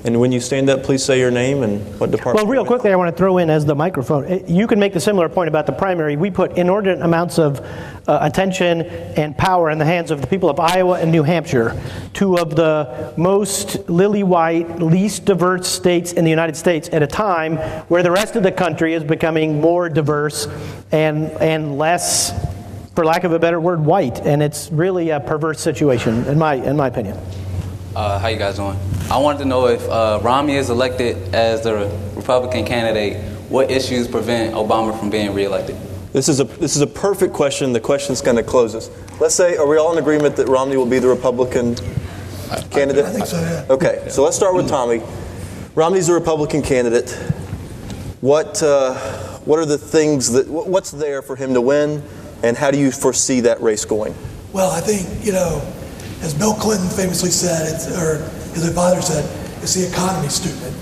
And when you stand up, please say your name and what department. Well, real quickly, I want to throw in as the microphone. You can make the similar point about the primary. We put inordinate amounts of attention and power in the hands of the people of Iowa and New Hampshire, 2 of the most lily-white, least diverse states in the United States, at a time where the rest of the country is becoming more diverse and less, for lack of a better word, white. And it's really a perverse situation, in my opinion. How you guys doing? I wanted to know if Romney is elected as the Republican candidate, what issues prevent Obama from being reelected? This is a perfect question. The question's going to close us. Let's say, are we all in agreement that Romney will be the Republican candidate? I think so, yeah. Okay, so let's start with Tommy. Romney's a Republican candidate. What are the things what's there for him to win, and how do you foresee that race going? Well, I think, as Bill Clinton famously said, or his father said, it's the economy, stupid.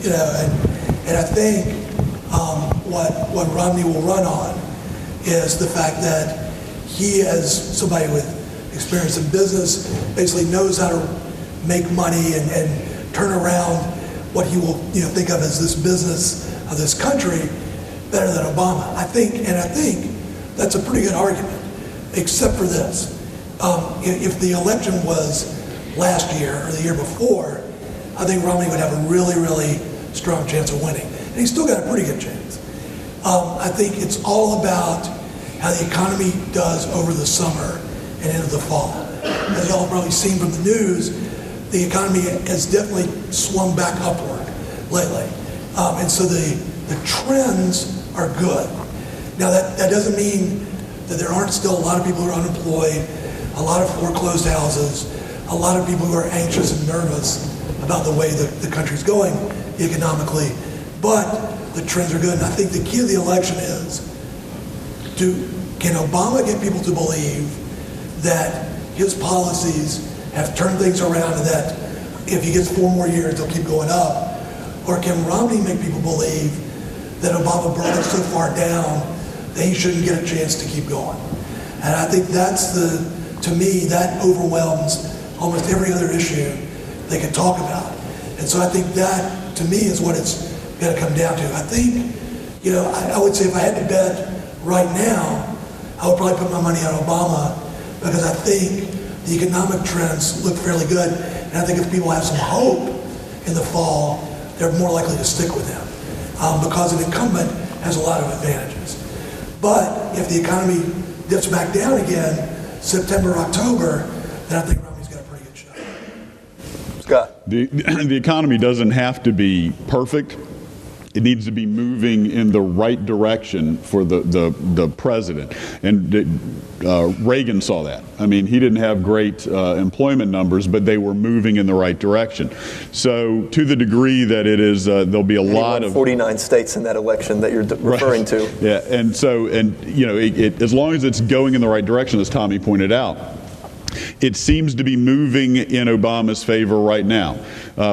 And I think what Romney will run on is the fact that he, as somebody with experience in business, basically knows how to make money and turn around what he will think of as this business of this country better than Obama. I think that's a pretty good argument, except for this. If the election was last year or the year before, I think Romney would have a really, really strong chance of winning. And he's still got a pretty good chance. I think it's all about how the economy does over the summer and into the fall. As y'all have probably seen from the news, the economy has definitely swung back upward lately. And so the trends are good. Now that doesn't mean that there aren't still a lot of people who are unemployed, a lot of foreclosed houses, a lot of people who are anxious and nervous about the way the country's going economically. But the trends are good. And I think the key to the election is, can Obama get people to believe that his policies have turned things around and that if he gets 4 more years, they'll keep going up? Or can Romney make people believe that Obama brought us so far down that he shouldn't get a chance to keep going? And I think to me, that overwhelms almost every other issue they can talk about. And so I think that, to me, is what it's going to come down to. I think, I would say if I had to bet right now, I would probably put my money on Obama, because I think the economic trends look fairly good. And I think if people have some hope in the fall, they're more likely to stick with him, because an incumbent has a lot of advantages. But if the economy dips back down again, September, October, then I think Romney's got a pretty good shot. Scott. The economy doesn't have to be perfect. It needs to be moving in the right direction for the president. And Reagan saw that. I mean, he didn't have great employment numbers, but they were moving in the right direction. So to the degree that it is, there'll be a lot of 49 states in that election that you're referring to. Yeah, and so, you know, as long as it's going in the right direction, as Tommy pointed out, it seems to be moving in Obama's favor right now,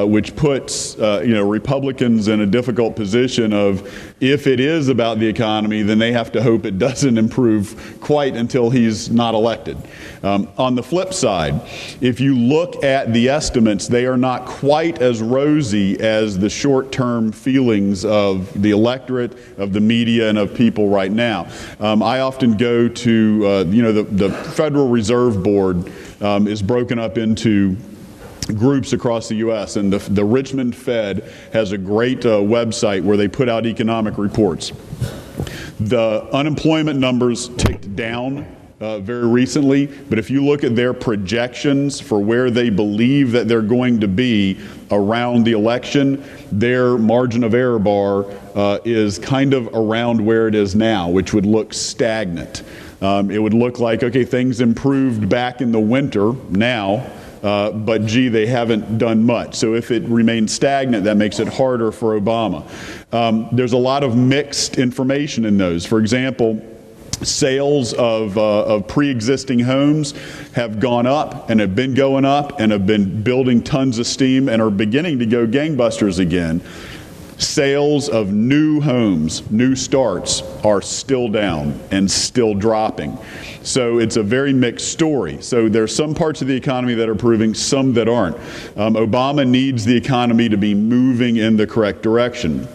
which puts Republicans in a difficult position of, if it is about the economy, then they have to hope it doesn't improve quite until he's not elected. On the flip side, if you look at the estimates, they are not quite as rosy as the short-term feelings of the electorate, of the media, and of people right now. I often go to, the Federal Reserve Board is broken up into groups across the U.S., and the Richmond Fed has a great website where they put out economic reports. The unemployment numbers ticked down very recently, but if you look at their projections for where they believe that they're going to be around the election, their margin of error bar is kind of around where it is now, which would look stagnant. It would look like, okay, things improved back in the winter now, but gee, they haven't done much. So if it remains stagnant, that makes it harder for Obama. There's a lot of mixed information in those. For example, sales of pre-existing homes have gone up and have been going up and have been building tons of steam and are beginning to go gangbusters again. Sales of new homes, new starts, are still down and still dropping. So it's a very mixed story. So there's some parts of the economy that are improving, some that aren't. Obama needs the economy to be moving in the correct direction.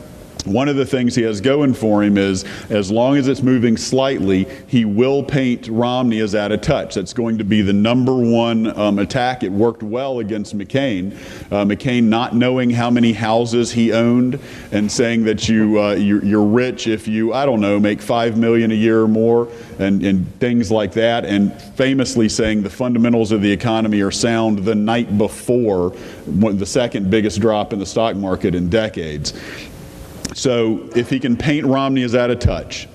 One of the things he has going for him is, as long as it's moving slightly, he will paint Romney as out of touch. That's going to be the number one attack. It worked well against McCain. McCain not knowing how many houses he owned and saying that you're rich if you, I don't know, make $5 million a year or more, and things like that, and famously saying the fundamentals of the economy are sound the night before the second biggest drop in the stock market in decades. So if he can paint Romney as out of touch,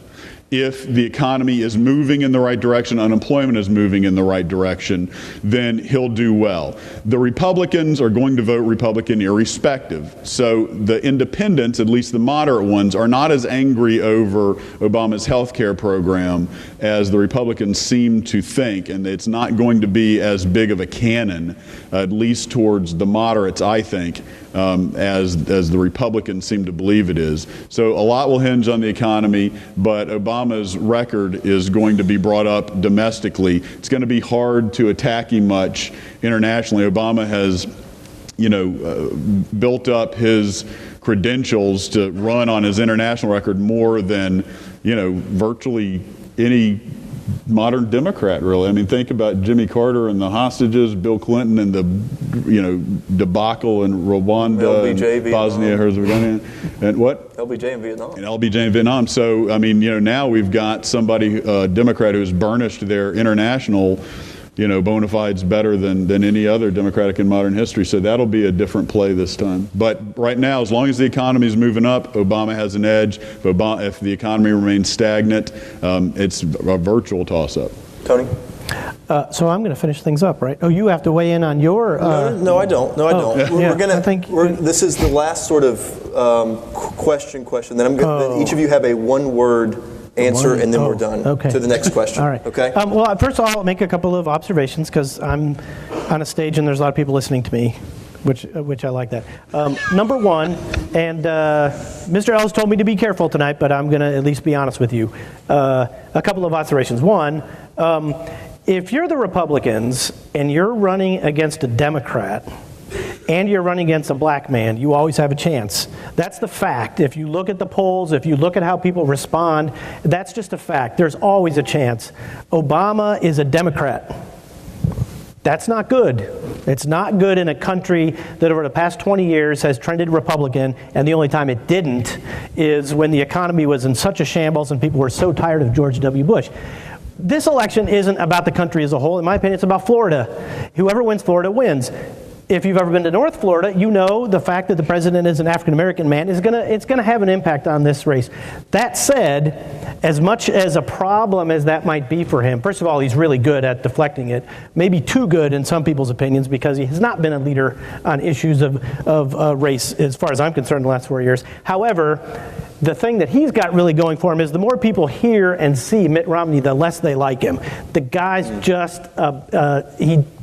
if the economy is moving in the right direction, unemployment is moving in the right direction, then he'll do well. The Republicans are going to vote Republican irrespective. So the independents, at least the moderate ones, are not as angry over Obama's health care program as the Republicans seem to think, and it's not going to be as big of a cannon, at least towards the moderates, I think, as the Republicans seem to believe it is. So a lot will hinge on the economy, but Obama's record is going to be brought up domestically. It's going to be hard to attack him much internationally. Obama has, built up his credentials to run on his international record more than, virtually any modern Democrat, really. I mean, think about Jimmy Carter and the hostages, Bill Clinton and the, debacle in Rwanda, and Bosnia Herzegovina, and what? LBJ in Vietnam. And LBJ in Vietnam. So, I mean, now we've got somebody, Democrat, who's burnished their international, bona fides better than any other Democratic in modern history. So that'll be a different play this time. But right now, as long as the economy is moving up, Obama has an edge. If the economy remains stagnant, it's a virtual toss-up. Tony? So I'm going to finish things up, right? Oh, you have to weigh in on your... No, I don't. This is the last sort of question. Then I'm going to each of you have a one-word answer, and then we're done to the next question. All right. Okay? Well, first of all, I'll make a couple of observations because I'm on a stage and there's a lot of people listening to me, which I like that. Number one, and Mr. Ellis told me to be careful tonight, but I'm going to at least be honest with you. A couple of observations. One, if you're the Republicans and you're running against a Democrat, and you're running against a black man, you always have a chance. That's the fact. If you look at the polls, if you look at how people respond, that's just a fact. There's always a chance. Obama is a Democrat. That's not good. It's not good in a country that over the past 20 years has trended Republican, and the only time it didn't is when the economy was in such a shambles and people were so tired of George W. Bush. This election isn't about the country as a whole. In my opinion, it's about Florida. Whoever wins Florida wins. if you've ever been to North Florida, you know the fact that the president is an African-American man it's going to have an impact on this race. That said, as much as a problem as that might be for him, first of all, he's really good at deflecting it, maybe too good in some people's opinions, because he has not been a leader on issues of race, as far as I'm concerned, the last 4 years. However, the thing that he's got really going for him is the more people hear and see Mitt Romney, the less they like him. The guy's just,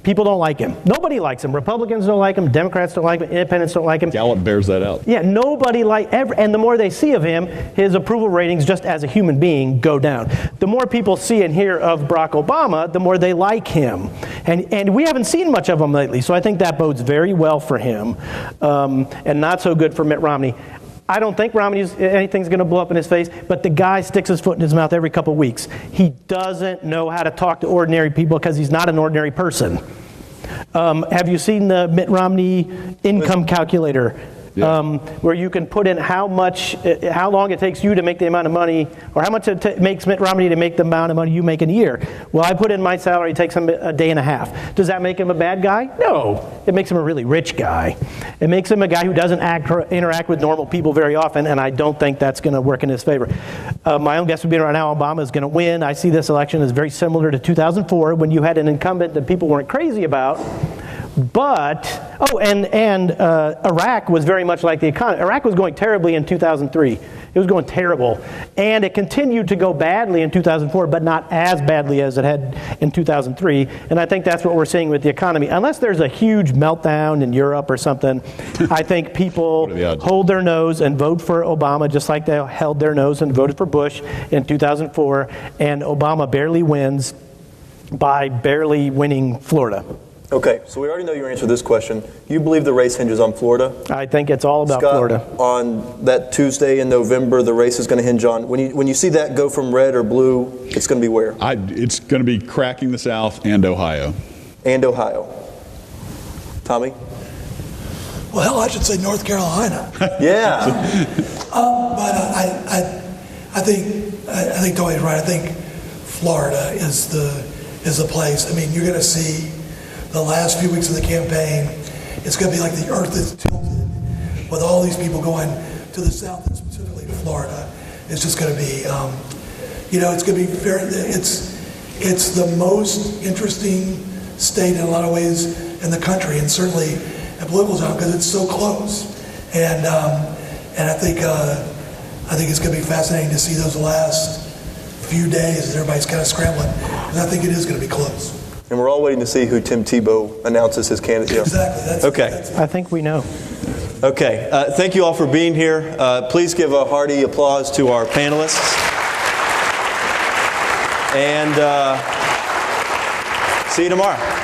people don't like him. Nobody likes him. Republicans don't like him. Democrats don't like him. Independents don't like him. Gallup bears that out. Yeah, nobody and the more they see of him, his approval ratings just as a human being go down. The more people see and hear of Barack Obama, the more they like him. And we haven't seen much of him lately, so I think that bodes very well for him, and not so good for Mitt Romney. I don't think anything's going to blow up in his face, but the guy sticks his foot in his mouth every couple of weeks. He doesn't know how to talk to ordinary people because he's not an ordinary person. Have you seen the Mitt Romney income calculator? Where you can put in how long it takes you to make the amount of money, or how much it makes Mitt Romney to make the amount of money you make in a year. Well, I put in my salary, it takes him a day and a half. Does that make him a bad guy? No. It makes him a really rich guy. It makes him a guy who doesn't interact with normal people very often, and I don't think that's going to work in his favor. My own guess would be right now Obama is going to win. I see this election as very similar to 2004, when you had an incumbent that people weren't crazy about. But, Iraq was very much like the economy. Iraq was going terribly in 2003. It was going terrible. And it continued to go badly in 2004, but not as badly as it had in 2003. And I think that's what we're seeing with the economy. Unless there's a huge meltdown in Europe or something, I think people hold their nose and vote for Obama, just like they held their nose and voted for Bush in 2004. And Obama barely wins by barely winning Florida. Okay, so we already know your answer to this question. You believe the race hinges on Florida? I think it's all about Scott, Florida. On that Tuesday in November, the race is going to hinge on, when you see that go from red or blue, it's going to be where? It's going to be cracking the South and Ohio. And Ohio. Tommy? Well, hell, I should say North Carolina. Yeah. But I think Tony's right. I think Florida is the place. I mean, you're going to see the last few weeks of the campaign, it's going to be like the earth is tilted with all these people going to the south and specifically to Florida. It's just going to be, it's going to be very, it's the most interesting state in a lot of ways in the country, and certainly at political time, because it's so close. And I think it's going to be fascinating to see those last few days as everybody's kind of scrambling, because I think it is going to be close. And we're all waiting to see who Tim Tebow announces his candidate. Exactly. Okay. I think we know. Okay. Thank you all for being here. Please give a hearty applause to our panelists. And see you tomorrow.